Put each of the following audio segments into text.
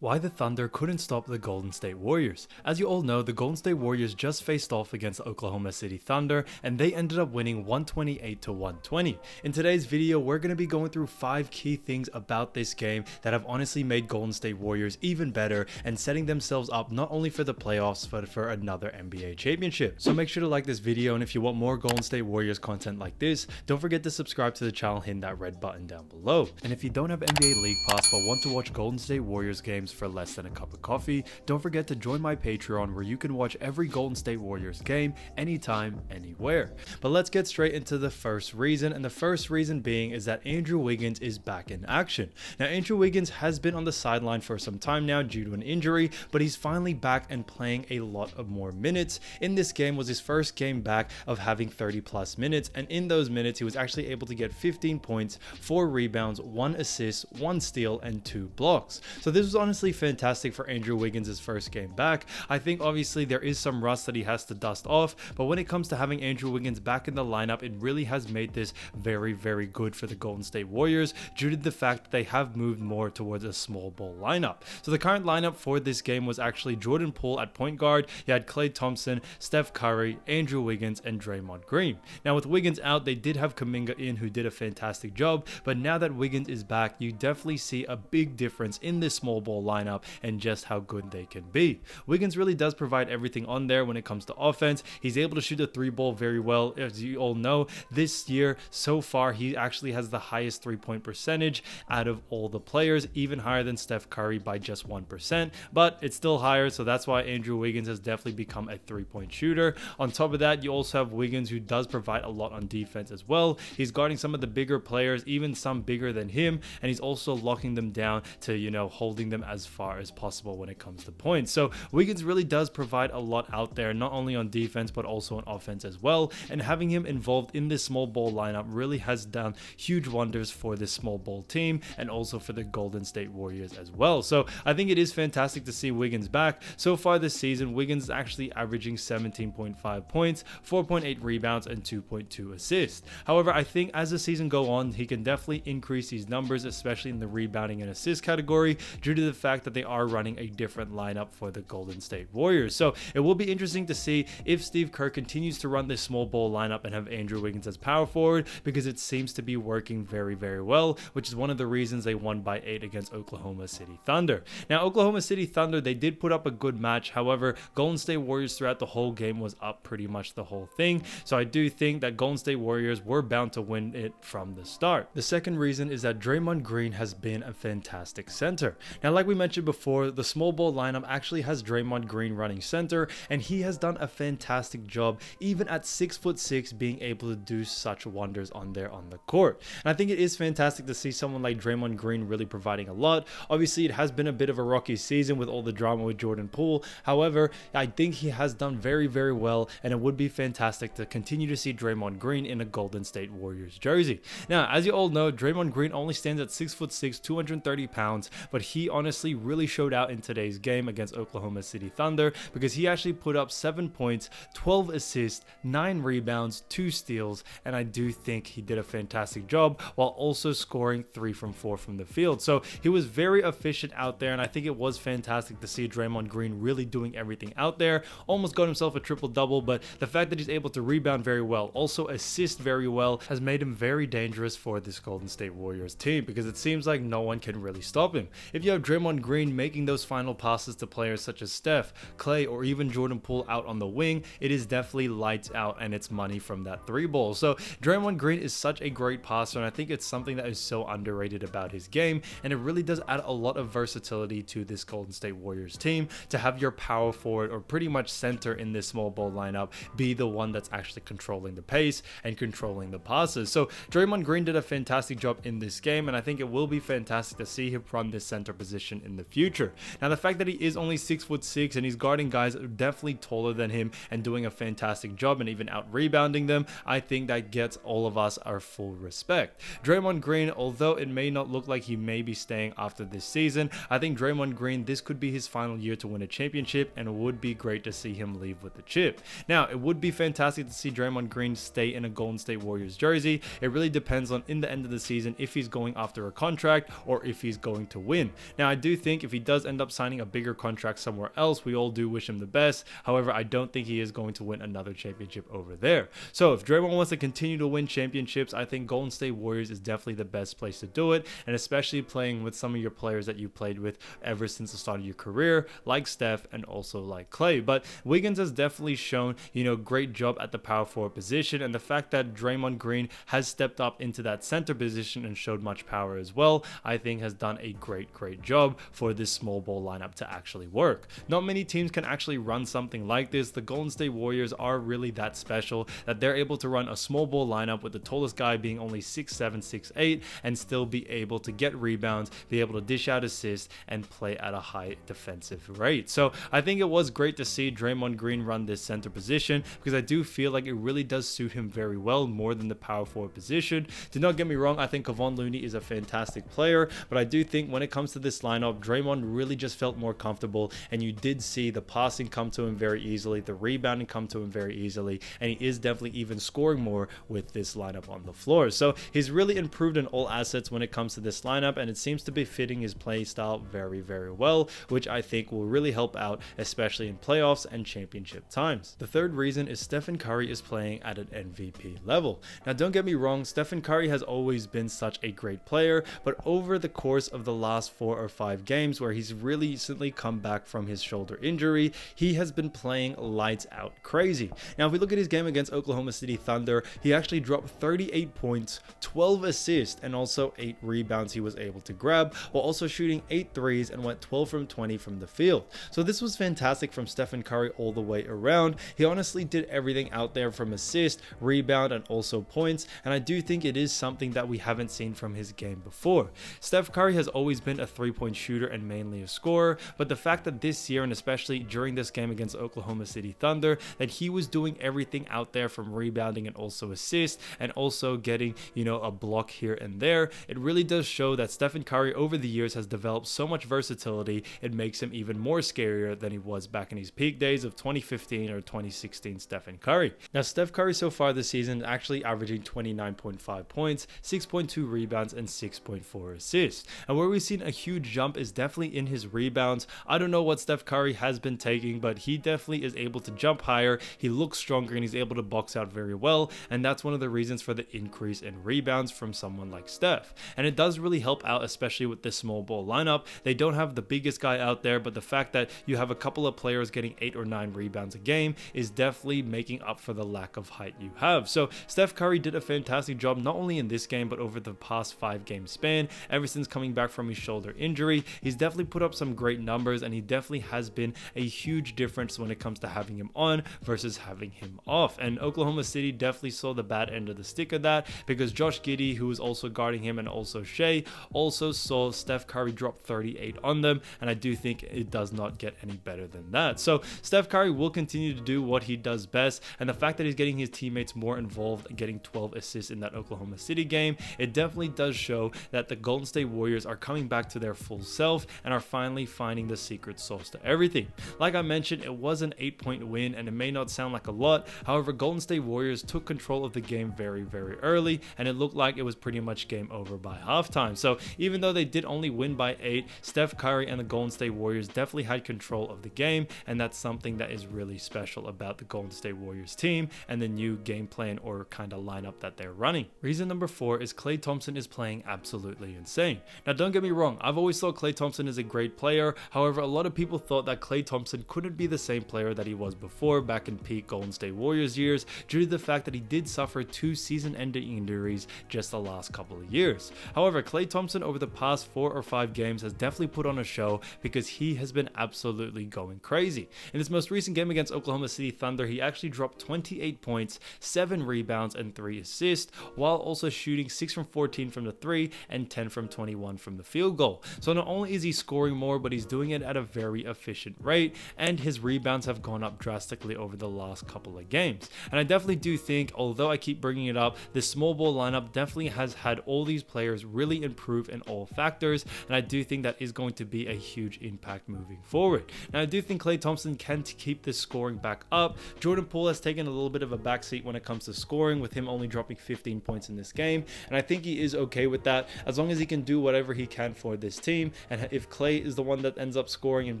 Why the Thunder couldn't stop the Golden State Warriors. As you all know, the Golden State Warriors just faced off against the Oklahoma City Thunder and they ended up winning 128 to 120. In today's video, we're going to be going through 5 key things about this game that have honestly made Golden State Warriors even better and setting themselves up not only for the playoffs but for another NBA championship. So make sure to like this video, and if you want more Golden State Warriors content like this, don't forget to subscribe to the channel, hitting that red button down below. And if you don't have NBA League Pass but want to watch Golden State Warriors games for less than a cup of coffee, don't forget to join my Patreon where you can watch every Golden State Warriors game anytime, anywhere. But let's get straight into the first reason, and the first reason being is that Andrew Wiggins is back in action. Now, Andrew Wiggins has been on the sideline for some time now due to an injury, but he's finally back and playing a lot of more minutes. In this game was his first game back of having 30 plus minutes, and in those minutes he was actually able to get 15 points, 4 rebounds, 1 assist, 1 steal, and 2 blocks. So this was honestly fantastic for Andrew Wiggins' first game back. I think obviously there is some rust that he has to dust off, but when it comes to having Andrew Wiggins back in the lineup, it really has made this very, very good for the Golden State Warriors due to the fact that they have moved more towards a small ball lineup. So the current lineup for this game was actually Jordan Poole at point guard. You had Klay Thompson, Steph Curry, Andrew Wiggins, and Draymond Green. Now with Wiggins out, they did have Kuminga in, who did a fantastic job, but now that Wiggins is back, you definitely see a big difference in this small ball lineup and just how good they can be. Wiggins really does provide everything on there when it comes to offense. He's able to shoot the 3-ball very well. As you all know, this year so far he actually has the highest 3-point percentage out of all the players, even higher than Steph Curry by just 1%, but it's still higher, so that's why Andrew Wiggins has definitely become a 3-point shooter. On top of that, you also have Wiggins, who does provide a lot on defense as well. He's guarding some of the bigger players, even some bigger than him, and he's also locking them down to, holding them as far as possible when it comes to points. So Wiggins really does provide a lot out there, not only on defense but also on offense as well, and having him involved in this small ball lineup really has done huge wonders for this small ball team and also for the Golden State Warriors as well. So I think it is fantastic to see Wiggins back. So far this season, Wiggins is actually averaging 17.5 points, 4.8 rebounds, and 2.2 assists. However, I think as the season go on, he can definitely increase these numbers, especially in the rebounding and assist category, due to the fact that they are running a different lineup for the Golden State Warriors. So it will be interesting to see if Steve Kerr continues to run this small ball lineup and have Andrew Wiggins as power forward, because it seems to be working very, very well, which is one of the reasons they won by 8 against Oklahoma City Thunder. Now, Oklahoma City Thunder, they did put up a good match. However, Golden State Warriors throughout the whole game was up pretty much the whole thing. So I do think that Golden State Warriors were bound to win it from the start. The second reason is that Draymond Green has been a fantastic center. Now, like we mentioned before, the small ball lineup actually has Draymond Green running center, and he has done a fantastic job, even at 6'6", being able to do such wonders on the court. And I think it is fantastic to see someone like Draymond Green really providing a lot. Obviously, it has been a bit of a rocky season with all the drama with Jordan Poole. However, I think he has done very, very well, and it would be fantastic to continue to see Draymond Green in a Golden State Warriors jersey. Now, as you all know, Draymond Green only stands at 6'6", 230 pounds, but he honestly really showed out in today's game against Oklahoma City Thunder, because he actually put up 7 points, 12 assists, 9 rebounds, 2 steals, and I do think he did a fantastic job while also scoring 3 from 4 from the field. So he was very efficient out there, and I think it was fantastic to see Draymond Green really doing everything out there. Almost got himself a triple-double, but the fact that he's able to rebound very well, also assist very well, has made him very dangerous for this Golden State Warriors team, because it seems like no one can really stop him. If you have Draymond Green making those final passes to players such as Steph, Klay, or even Jordan Poole out on the wing, it is definitely lights out, and it's money from that 3-ball. So Draymond Green is such a great passer, and I think it's something that is so underrated about his game, and it really does add a lot of versatility to this Golden State Warriors team to have your power forward, or pretty much center in this small ball lineup, be the one that's actually controlling the pace and controlling the passes. So Draymond Green did a fantastic job in this game, and I think it will be fantastic to see him run this center position in the future. Now, the fact that he is only 6'6" and he's guarding guys definitely taller than him and doing a fantastic job and even out rebounding them, I think that gets all of us our full respect. Draymond Green, although it may not look like he may be staying after this season, I think Draymond Green, this could be his final year to win a championship, and it would be great to see him leave with the chip. Now, it would be fantastic to see Draymond Green stay in a Golden State Warriors jersey. It really depends on, in the end of the season, if he's going after a contract or if he's going to win. Now, I do do think if he does end up signing a bigger contract somewhere else, we all do wish him the best. However, I don't think he is going to win another championship over there. So if Draymond wants to continue to win championships, I think Golden State Warriors is definitely the best place to do it, and especially playing with some of your players that you played with ever since the start of your career, like Steph and also like Klay. But Wiggins has definitely shown, great job at the power forward position, and the fact that Draymond Green has stepped up into that center position and showed much power as well, I think has done a great job for this small ball lineup to actually work. Not many teams can actually run something like this. The Golden State Warriors are really that special that they're able to run a small ball lineup with the tallest guy being only 6'7", 6'8", and still be able to get rebounds, be able to dish out assists, and play at a high defensive rate. So I think it was great to see Draymond Green run this center position, because I do feel like it really does suit him very well, more than the power forward position. Do not get me wrong, I think Kevon Looney is a fantastic player, but I do think when it comes to this lineup, Draymond really just felt more comfortable, and you did see the passing come to him very easily, the rebounding come to him very easily, and he is definitely even scoring more with this lineup on the floor. So he's really improved in all assets when it comes to this lineup, and it seems to be fitting his play style very well, which I think will really help out, especially in playoffs and championship times. The third reason is Stephen Curry is playing at an MVP level. Now don't get me wrong, Stephen Curry has always been such a great player, but over the course of the last 4 or 5 games where he's really recently come back from his shoulder injury, he has been playing lights out crazy. Now if we look at his game against Oklahoma City Thunder, he actually dropped 38 points, 12 assists, and also 8 rebounds he was able to grab, while also shooting 8 threes and went 12 from 20 from the field. So this was fantastic from Stephen Curry all the way around. He honestly did everything out there from assist, rebound, and also points, and I do think it is something that we haven't seen from his game before. Steph Curry has always been a 3-point shooter and mainly a scorer, but the fact that this year, and especially during this game against Oklahoma City Thunder, that he was doing everything out there from rebounding and also assist, and also getting, a block here and there, it really does show that Stephen Curry over the years has developed so much versatility, it makes him even more scarier than he was back in his peak days of 2015 or 2016 Stephen Curry. Now Steph Curry so far this season actually averaging 29.5 points, 6.2 rebounds, and 6.4 assists. And where we've seen a huge jump is definitely in his rebounds. I don't know what Steph Curry has been taking, but he definitely is able to jump higher, he looks stronger, and he's able to box out very well, and that's one of the reasons for the increase in rebounds from someone like Steph. And it does really help out, especially with this small ball lineup. They don't have the biggest guy out there, but the fact that you have a couple of players getting 8 or 9 rebounds a game is definitely making up for the lack of height you have. So Steph Curry did a fantastic job, not only in this game, but over the past 5-game span. Ever since coming back from his shoulder injury, he's definitely put up some great numbers, and he definitely has been a huge difference when it comes to having him on versus having him off. And Oklahoma City definitely saw the bad end of the stick of that, because Josh Giddey, who was also guarding him, and also Shea, also saw Steph Curry drop 38 on them, and I do think it does not get any better than that. So Steph Curry will continue to do what he does best, and the fact that he's getting his teammates more involved, getting 12 assists in that Oklahoma City game, it definitely does show that the Golden State Warriors are coming back to their full self and are finally finding the secret sauce to everything. Like I mentioned, it was an 8-point win, and it may not sound like a lot. However, Golden State Warriors took control of the game very early, and it looked like it was pretty much game over by halftime. So even though they did only win by 8, Steph Curry and the Golden State Warriors definitely had control of the game, and that's something that is really special about the Golden State Warriors team and the new game plan or kind of lineup that they're running. Reason number 4 is Klay Thompson is playing absolutely insane. Now don't get me wrong, I've always thought Klay Thompson is a great player. However, a lot of people thought that Klay Thompson couldn't be the same player that he was before back in peak Golden State Warriors years, due to the fact that he did suffer 2 season-ending injuries just the last couple of years. However, Klay Thompson over the past 4 or 5 games has definitely put on a show, because he has been absolutely going crazy. In his most recent game against Oklahoma City Thunder, he actually dropped 28 points, 7 rebounds, and 3 assists, while also shooting 6 from 14 from the 3 and 10 from 21 from the field goal. So not only is he scoring more, but he's doing it at a very efficient rate, and his rebounds have gone up drastically over the last couple of games. And I definitely do think, although I keep bringing it up, this small ball lineup definitely has had all these players really improve in all factors, and I do think that is going to be a huge impact moving forward. Now I do think Klay Thompson can keep this scoring back up. Jordan Poole has taken a little bit of a backseat when it comes to scoring, with him only dropping 15 points in this game, and I think he is okay with that as long as he can do whatever he can for this team. and if Klay is the one that ends up scoring and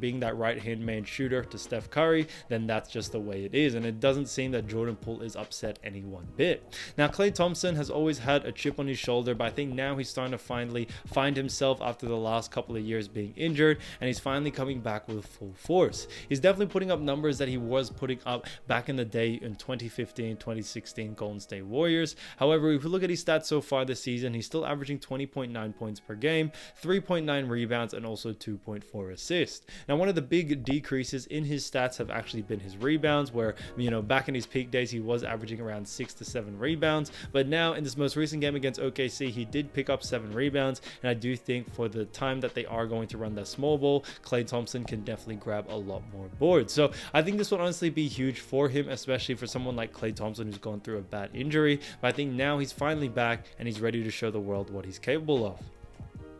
being that right-hand man shooter to Steph Curry, then that's just the way it is, and it doesn't seem that Jordan Poole is upset any one bit. Now, Klay Thompson has always had a chip on his shoulder, but I think now he's starting to finally find himself after the last couple of years being injured, and he's finally coming back with full force. He's definitely putting up numbers that he was putting up back in the day in 2015, 2016 Golden State Warriors. However, if you look at his stats so far this season, he's still averaging 20.9 points per game, 3.9 rebounds, and also 2.4 assists. Now, one of the big decreases in his stats have actually been his rebounds, where, back in his peak days, he was averaging around 6 to 7 rebounds, but now in this most recent game against OKC, he did pick up 7 rebounds, and I do think for the time that they are going to run that small ball, Klay Thompson can definitely grab a lot more boards. So I think this would honestly be huge for him, especially for someone like Klay Thompson who's gone through a bad injury, but I think now he's finally back and he's ready to show the world what he's capable of.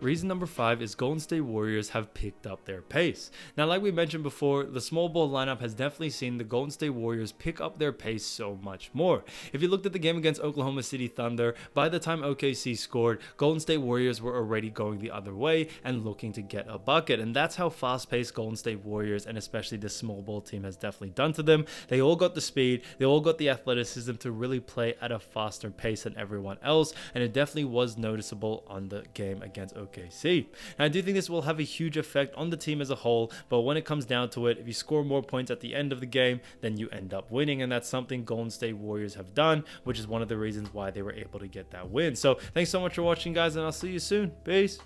Reason number 5 is Golden State Warriors have picked up their pace. Now, like we mentioned before, the small ball lineup has definitely seen the Golden State Warriors pick up their pace so much more. If you looked at the game against Oklahoma City Thunder, by the time OKC scored, Golden State Warriors were already going the other way and looking to get a bucket, and that's how fast-paced Golden State Warriors and especially the small ball team has definitely done to them. They all got the speed, they all got the athleticism to really play at a faster pace than everyone else, and it definitely was noticeable on the game against OKC. And I do think this will have a huge effect on the team as a whole, but when it comes down to it, if you score more points at the end of the game, then you end up winning, and that's something Golden State Warriors have done, which is one of the reasons why they were able to get that win. So thanks so much for watching, guys, and I'll see you soon. Peace.